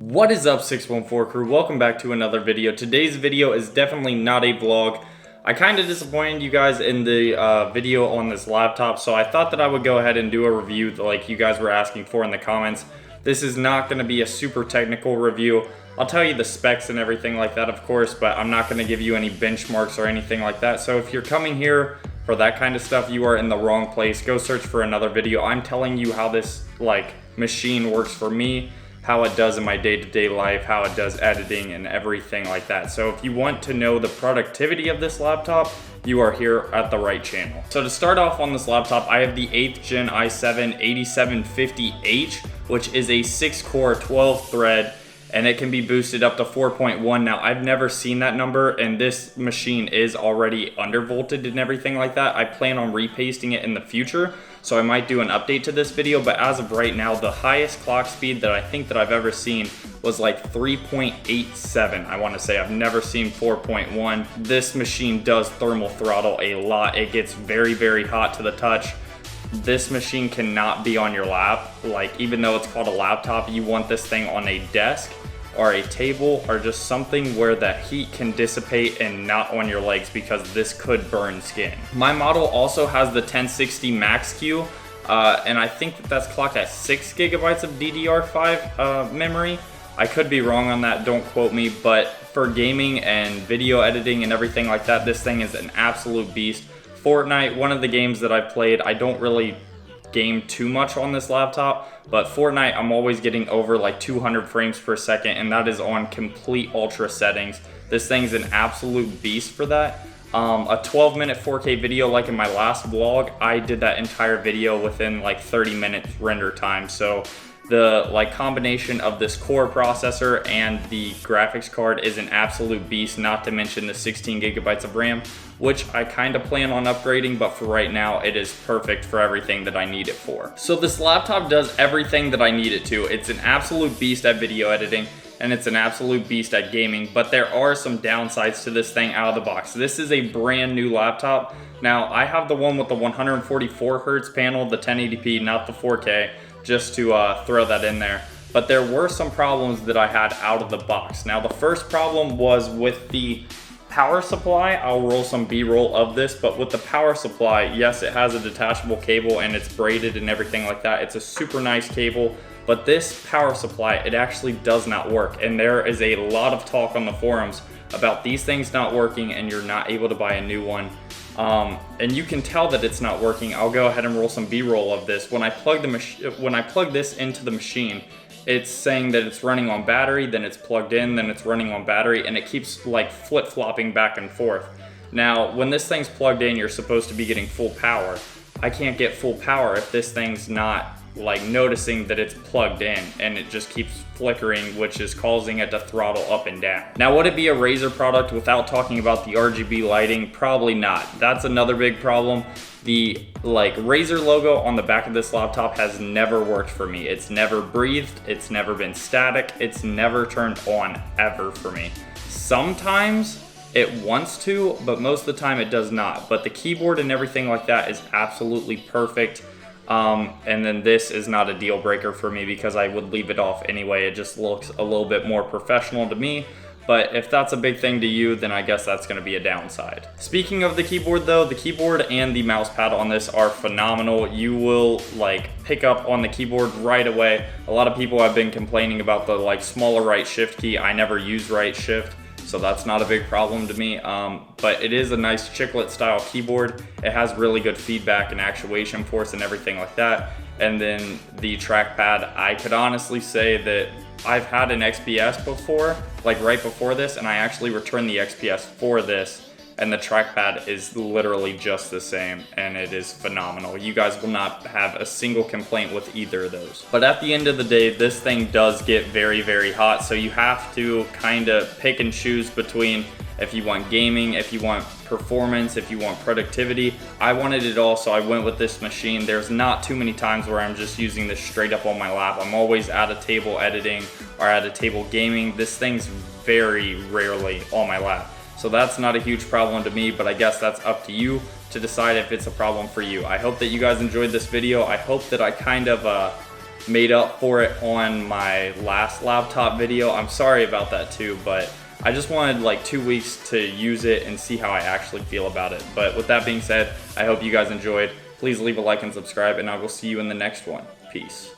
What is up, 614 crew? Welcome back to another video. Today's video is definitely not a vlog. I kind of disappointed you guys in the video on this laptop, so I thought that I would go ahead and do a review like you guys were asking for in the comments. This is not going to be a super technical review. I'll tell you the specs and everything like that, of course, but I'm not going to give you any benchmarks or anything like that. So if you're coming here for that kind of stuff, you are in the wrong place. Go search for another video. I'm telling you how this machine works for me, how it does in my day-to-day life, how it does editing and everything like that. So if you want to know the productivity of this laptop, you are here at the right channel. So to start off on this laptop, I have the 8th gen i7 8750H, which is a 6-core 12-thread, and it can be boosted up to 4.1. Now, I've never seen that number, and this machine is already undervolted and everything like that. I plan on repasting it in the future, so I might do an update to this video, but as of right now, the highest clock speed that I think that I've ever seen was like 3.87, I wanna say. I've never seen 4.1. This machine does thermal throttle a lot. It gets very, very hot to the touch. This machine cannot be on your lap. Like, even though it's called a laptop, you want this thing on a desk or a table or just something where that heat can dissipate and not on your legs, because this could burn skin. My model also has the 1060 Max-Q, and I think that that's clocked at 6 gigabytes of DDR5 memory. I could be wrong on that, don't quote me, but for gaming and video editing and everything like that, this thing is an absolute beast. Fortnite, one of the games that I've played, I don't really game too much on this laptop, but Fortnite, I'm always getting over like 200 frames per second, and that is on complete ultra settings. This thing's an absolute beast for that. A 12-minute 4K video, like in my last vlog, I did that entire video within like 30 minutes render time. So the combination of this core processor and the graphics card is an absolute beast, not to mention the 16 gigabytes of RAM, which I kind of plan on upgrading, but for right now, it is perfect for everything that I need it for. So this laptop does everything that I need it to. It's an absolute beast at video editing, and it's an absolute beast at gaming, but there are some downsides to this thing out of the box. This is a brand new laptop. Now, I have the one with the 144 hertz panel, the 1080p, not the 4K, just to throw that in there. But there were some problems that I had out of the box. Now, the first problem was with the power supply. I'll roll some B-roll of this, but with the power supply, yes, it has a detachable cable and it's braided and everything like that. It's a super nice cable, but this power supply, it actually does not work. And there is a lot of talk on the forums about these things not working and you're not able to buy a new one. And you can tell that it's not working. I'll go ahead and roll some B-roll of this. When I plug this into the machine, it's saying that it's running on battery, then it's plugged in, then it's running on battery, and it keeps like flip-flopping back and forth. Now, when this thing's plugged in, you're supposed to be getting full power. I can't get full power if this thing's not like noticing that it's plugged in, and it just keeps flickering, which is causing it to throttle up and down. Now, would it be a RAZER product without talking about the RGB lighting? Probably not. That's another big problem. The RAZER logo on the back of this laptop has never worked for me. It's never breathed, it's never been static, it's never turned on ever for me. Sometimes it wants to, but most of the time it does not. But the keyboard and everything like that is absolutely perfect. And then this is not a deal breaker for me because I would leave it off anyway. It just looks a little bit more professional to me. But if that's a big thing to you, then I guess that's going to be a downside. Speaking of the keyboard though, the keyboard and the mouse pad on this are phenomenal. You will pick up on the keyboard right away. A lot of people have been complaining about the smaller right shift key. I never use right shift, so that's not a big problem to me. But it is a nice chiclet style keyboard. It has really good feedback and actuation force and everything like that. And then the trackpad, I could honestly say that I've had an XPS before, right before this, and I actually returned the XPS for this, and the trackpad is literally just the same, and it is phenomenal. You guys will not have a single complaint with either of those. But at the end of the day, this thing does get very, very hot, so you have to kind of pick and choose between if you want gaming, if you want performance, if you want productivity. I wanted it all, so I went with this machine. There's not too many times where I'm just using this straight up on my lap. I'm always at a table editing or at a table gaming. This thing's very rarely on my lap. So that's not a huge problem to me, but I guess that's up to you to decide if it's a problem for you. I hope that you guys enjoyed this video. I hope that I kind of made up for it on my last laptop video. I'm sorry about that too, but I just wanted like 2 weeks to use it and see how I actually feel about it. But with that being said, I hope you guys enjoyed. Please leave a like and subscribe, and I will see you in the next one. Peace.